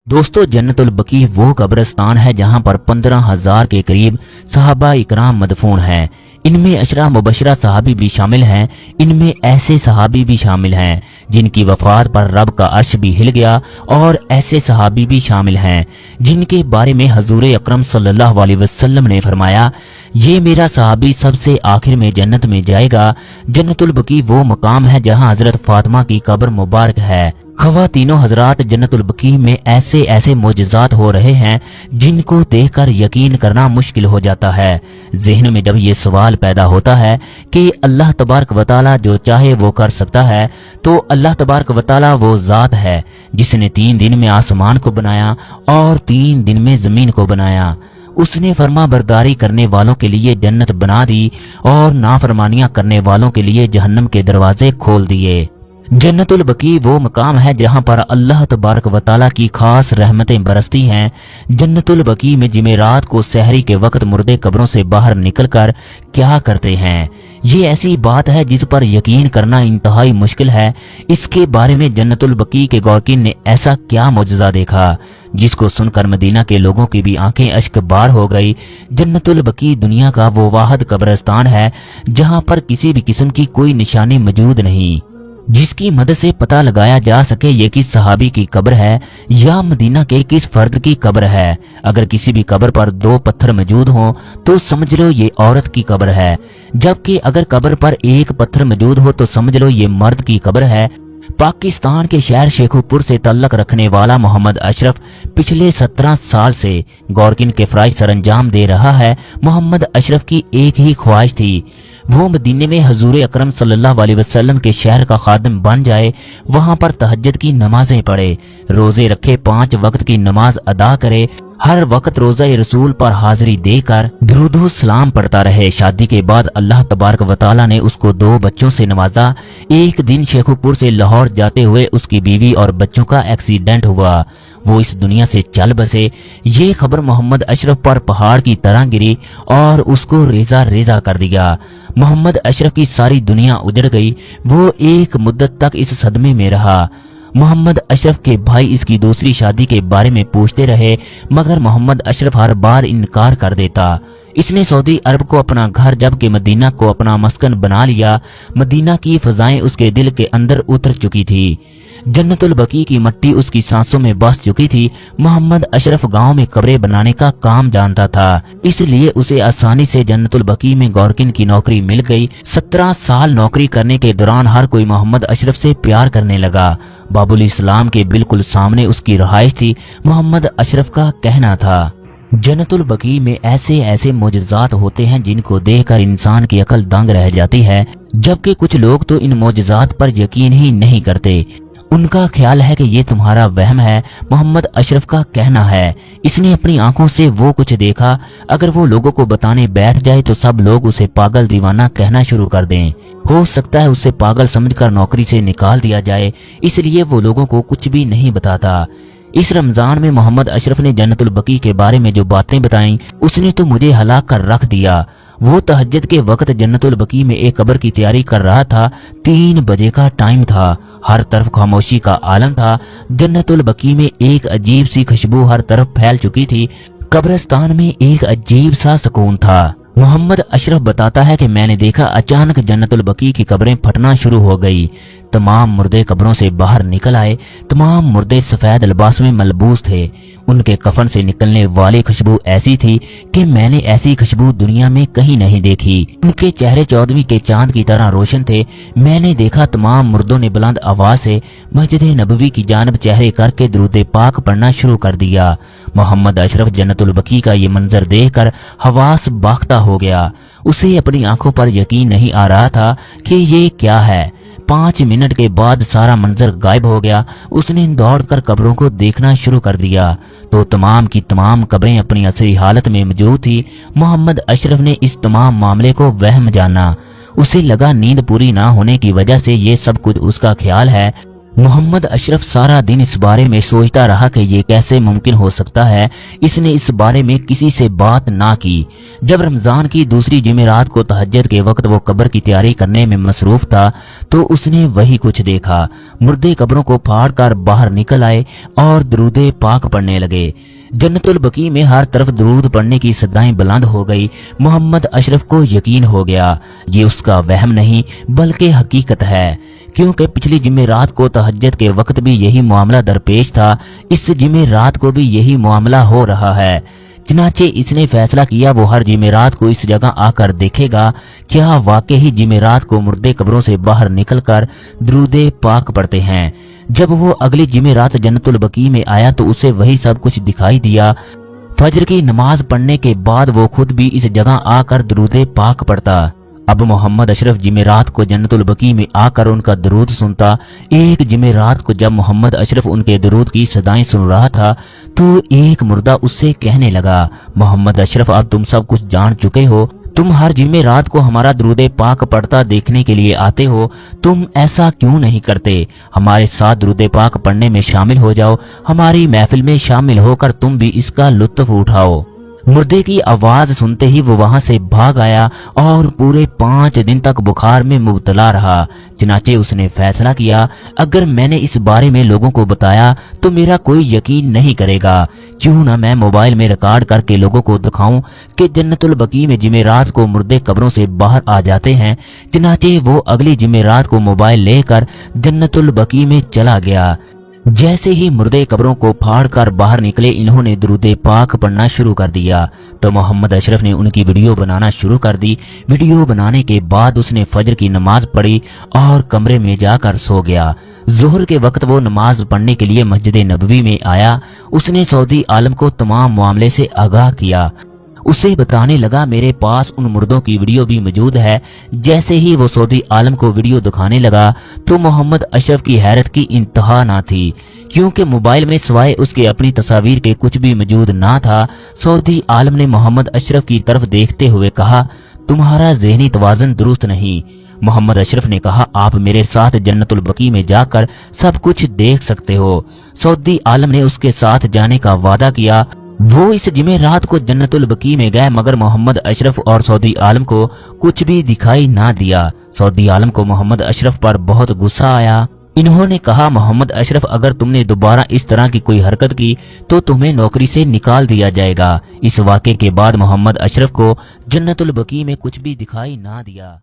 दोस्तों, जन्नतुल बकी वो कब्रिस्तान है जहां पर 15,000 के करीब सहाबा इकराम मदफून हैं। इनमें अशरा मुबशरा सहाबी भी शामिल हैं। इनमें ऐसे सहाबी भी शामिल हैं जिनकी वफात पर रब का अर्श भी हिल गया, और ऐसे सहाबी भी शामिल हैं जिनके बारे में हजूर अकरम सल्लल्लाहु अलैहि वसल्लम ने फरमाया, ये मेरा सहाबी सबसे आखिर में जन्नत में जाएगा। जन्नतुल बकी वो मकाम है जहां हजरत फातिमा की कब्र मुबारक है। खवातीनों हजरात, जन्नतुल बकी में ऐसे ऐसे मोजज़ात हो रहे हैं जिनको देखकर यकीन करना मुश्किल हो जाता है। ज़हन में जब ये सवाल पैदा होता है कि अल्लाह तबारक व तआला जो चाहे वो कर सकता है, तो अल्लाह तबारक व तआला वो ज़ात है जिसने 3 दिन में आसमान को बनाया और 3 दिन में ज़मीन को बनाया। उसने फर्मा बरदारी करने वालों के लिए जन्नत बना दी और नाफरमानियां करने वालों के लिए जहन्नम के दरवाजे खोल दिए। जन्नतुल बकी वो मकाम है जहां पर अल्लाह तबारक व तआला की खास रहमतें बरसती हैं। जन्नतुल बकी में जुमेरात को सहरी के वक्त मुर्दे कब्रों से बाहर निकलकर क्या करते हैं, ये ऐसी बात है जिस पर यकीन करना इंतहाई मुश्किल है। इसके बारे में जन्नतुल बकी के गौरकीन ने ऐसा क्या मुजज़ा देखा जिसको सुनकर मदीना के लोगों की भी आंखें अश्कबार हो गई। जन्नतुल बकी दुनिया का वो वाहिद कब्रिस्तान है जहां पर किसी भी किस्म की कोई निशानी मौजूद नहीं, जिसकी मदद से पता लगाया जा सके ये किस सहाबी की कब्र है या मदीना के किस फर्द की कब्र है। अगर किसी भी कब्र पर 2 पत्थर मौजूद हों तो समझ लो ये औरत की कब्र है, जबकि अगर कब्र पर 1 पत्थर मौजूद हो तो समझ लो ये मर्द की कब्र है। पाकिस्तान के शहर शेखुपुर से तल्लक रखने वाला मोहम्मद अशरफ पिछले 17 साल से गौरकिन के फराइज सरंजाम दे रहा है। मोहम्मद अशरफ की एक ही ख्वाहिश थी, वो मदीने में हजूर अकरम सल्लल्लाहु अलैहि वसल्लम के शहर का खादिम बन जाए, वहां पर तहज्जुद की नमाजें पढ़े, रोजे रखे, 5 वक्त की नमाज अदा करे, हर वक्त रोजा रसूल पर हाजिरी देकर दुरूद सलाम पढ़ता रहे। शादी के बाद अल्लाह तबारक व तआला ने उसको 2 बच्चों से नवाजा। एक दिन शेखुपुर से लाहौर जाते हुए उसकी बीवी और बच्चों का एक्सीडेंट हुआ, वो इस दुनिया से चल बसे। ये खबर मोहम्मद अशरफ पर पहाड़ की तरह गिरी और उसको रेजा रेजा कर दिया। मोहम्मद अशरफ की सारी दुनिया उजड़ गई। वो एक मुद्दत तक इस सदमे में रहा। मोहम्मद अशरफ के भाई इसकी दूसरी शादी के बारे में पूछते रहे, मगर मोहम्मद अशरफ हर बार इनकार कर देता। इसने सऊदी अरब को अपना घर जबकि मदीना को अपना मस्कन बना लिया। मदीना की फजाएं उसके दिल के अंदर उतर चुकी थी। जन्नतुल बकी की मट्टी उसकी सांसों में बस चुकी थी। मोहम्मद अशरफ गांव में कब्रें बनाने का काम जानता था, इसलिए उसे आसानी से जन्नतुल बकी में गौरकिन की नौकरी मिल गई। 17 साल नौकरी करने के दौरान हर कोई मोहम्मद अशरफ से प्यार करने लगा। बाबुल इस्लाम के बिल्कुल सामने उसकी रहाइश थी। मोहम्मद अशरफ का कहना था, जन्नतुल बकी में ऐसे ऐसे मोजज़ात होते हैं जिनको देखकर इंसान की अकल दंग रह जाती है, जबकि कुछ लोग तो इन मोजज़ात पर यकीन ही नहीं करते। उनका ख्याल है कि ये तुम्हारा वहम है। मोहम्मद अशरफ का कहना है, इसने अपनी आंखों से वो कुछ देखा, अगर वो लोगों को बताने बैठ जाए तो सब लोग उसे पागल दीवाना कहना शुरू कर दें। हो सकता है उसे पागल समझकर नौकरी से निकाल दिया जाए, इसलिए वो लोगों को कुछ भी नहीं बताता। इस रमजान में मोहम्मद अशरफ ने जन्नतुल बकी के बारे में जो बातें बताईं, उसने तो मुझे हलाक कर रख दिया। वो तहज्जुद के वक्त जन्नतुल बकी में एक कब्र की तैयारी कर रहा था। 3 बजे का टाइम था, हर तरफ खामोशी का आलम था। जन्नतुल बकी में एक अजीब सी खुशबू हर तरफ फैल चुकी थी। कब्रिस्तान में एक अजीब सा सुकून था। मोहम्मद अशरफ बताता है कि मैंने देखा अचानक जन्नतुल बकी की कब्रें फटना शुरू हो गई। तमाम मुर्दे कब्रों से बाहर निकल आए। तमाम मुर्दे सफेद लिबास में मलबूस थे। उनके कफन से निकलने वाली खुशबू ऐसी थी कि मैंने ऐसी खुशबू दुनिया में कहीं नहीं देखी। उनके चेहरे 14वीं के चांद की तरह रोशन थे। मैंने देखा तमाम मुर्दों ने बुलंद आवाज से मस्जिद नबवी की जानब चेहरे करके दुरूद पाक पढ़ना शुरू कर दिया। मोहम्मद अशरफ जन्नतुल बकी का ये मंजर देखकर हवास बाख्ता हो गया। उसे अपनी आंखों पर यकीन नहीं आ रहा था कि ये क्या है। 5 मिनट के बाद सारा मंजर गायब हो गया। उसने दौड़कर कब्रों को देखना शुरू कर दिया तो तमाम की तमाम कब्रें अपनी असली हालत में मौजूद थी। मोहम्मद अशरफ ने इस तमाम मामले को वहम जाना। उसे लगा नींद पूरी ना होने की वजह से ये सब कुछ उसका ख्याल है। मोहम्मद अशरफ सारा दिन इस बारे में सोचता रहा कि ये कैसे मुमकिन हो सकता है। इसने इस बारे में किसी से बात ना की। जब रमजान की दूसरी जुमेरात को तहज्जुद के वक्त वो कब्र की तैयारी करने में मसरूफ था तो उसने वही कुछ देखा। मुर्दे कब्रों को फाड़ कर बाहर निकल आए और दरूदे पाक पढ़ने लगे। जन्नतुल बकी में हर तरफ दरूद पढ़ने की सदाएं बुलंद हो गई। मोहम्मद अशरफ को यकीन हो गया ये उसका वहम नहीं बल्कि हकीकत है, क्योंकि पिछली जुमेरात को तहज्जुद के वक्त भी यही मामला दरपेश था। इस जुमेरात को भी यही मामला हो रहा है। चनाचे इसने फैसला किया वो हर जुमेरात को इस जगह आकर देखेगा क्या वाकई ही जुमेरात को मुर्दे कब्रों से बाहर निकलकर दरूदे पाक पढ़ते हैं। जब वो अगली जुमेरात जन्नतुल बकी में आया तो उसे वही सब कुछ दिखाई दिया। फजर की नमाज पढ़ने के बाद वो खुद भी इस जगह आकर दरूदे पाक पढ़ता। अब मोहम्मद अशरफ जुमेरात को जन्नतुल बकी में आकर उनका दरूद सुनता। एक जुमेरात को जब मोहम्मद अशरफ उनके दरूद की सदाएं सुन रहा था तो एक मुर्दा उससे कहने लगा, मोहम्मद अशरफ अब तुम सब कुछ जान चुके हो, तुम हर जुमेरात को हमारा दरूदे पाक पढ़ता देखने के लिए आते हो, तुम ऐसा क्यों नहीं करते? हमारे साथ दरूदे पाक पढ़ने में शामिल हो जाओ, हमारी महफिल में शामिल होकर तुम भी इसका लुत्फ उठाओ। मुर्दे की आवाज सुनते ही वो वहां से भाग आया और पूरे 5 दिन तक बुखार में मुब्तला रहा। चनाचे उसने फैसला किया अगर मैंने इस बारे में लोगों को बताया तो मेरा कोई यकीन नहीं करेगा, क्यों ना मैं मोबाइल में रिकॉर्ड करके लोगों को दिखाऊं कि जन्नतुल बकी में जुमेरात को मुर्दे कब्रों से बाहर आ जाते हैं। चनाचे वो अगली जुमेरात को मोबाइल लेकर जन्नतुल बकी में चला गया। जैसे ही मुर्दे कब्रों को फाड़कर बाहर निकले इन्होंने दरूदे पाक पढ़ना शुरू कर दिया तो मोहम्मद अशरफ ने उनकी वीडियो बनाना शुरू कर दी। वीडियो बनाने के बाद उसने फजर की नमाज पढ़ी और कमरे में जाकर सो गया। जोहर के वक्त वो नमाज पढ़ने के लिए मस्जिद नबवी में आया। उसने सऊदी आलम को तमाम मामले से आगाह किया। उसे बताने लगा मेरे पास उन मुर्दों की वीडियो भी मौजूद है। जैसे ही वो सऊदी आलम को वीडियो दिखाने लगा तो मोहम्मद अशरफ की हैरत की इंतहा ना थी, क्योंकि मोबाइल में सिवाय उसके अपनी तस्वीर के कुछ भी मौजूद ना था। सऊदी आलम ने मोहम्मद अशरफ की तरफ देखते हुए कहा, तुम्हारा ज़हनी तवाज़ुन दुरुस्त नहीं। मोहम्मद अशरफ ने कहा, आप मेरे साथ जन्नतुल बकी में जाकर सब कुछ देख सकते हो। सऊदी आलम ने उसके साथ जाने का वादा किया। वो इस जुमेरात को जन्नतुल बकी में गए मगर मोहम्मद अशरफ और सऊदी आलम को कुछ भी दिखाई ना दिया। सऊदी आलम को मोहम्मद अशरफ पर बहुत गुस्सा आया। इन्होंने कहा, मोहम्मद अशरफ अगर तुमने दोबारा इस तरह की कोई हरकत की तो तुम्हें नौकरी से निकाल दिया जाएगा। इस वाक़े के बाद मोहम्मद अशरफ को जन्नतुल बकी में कुछ भी दिखाई ना दिया।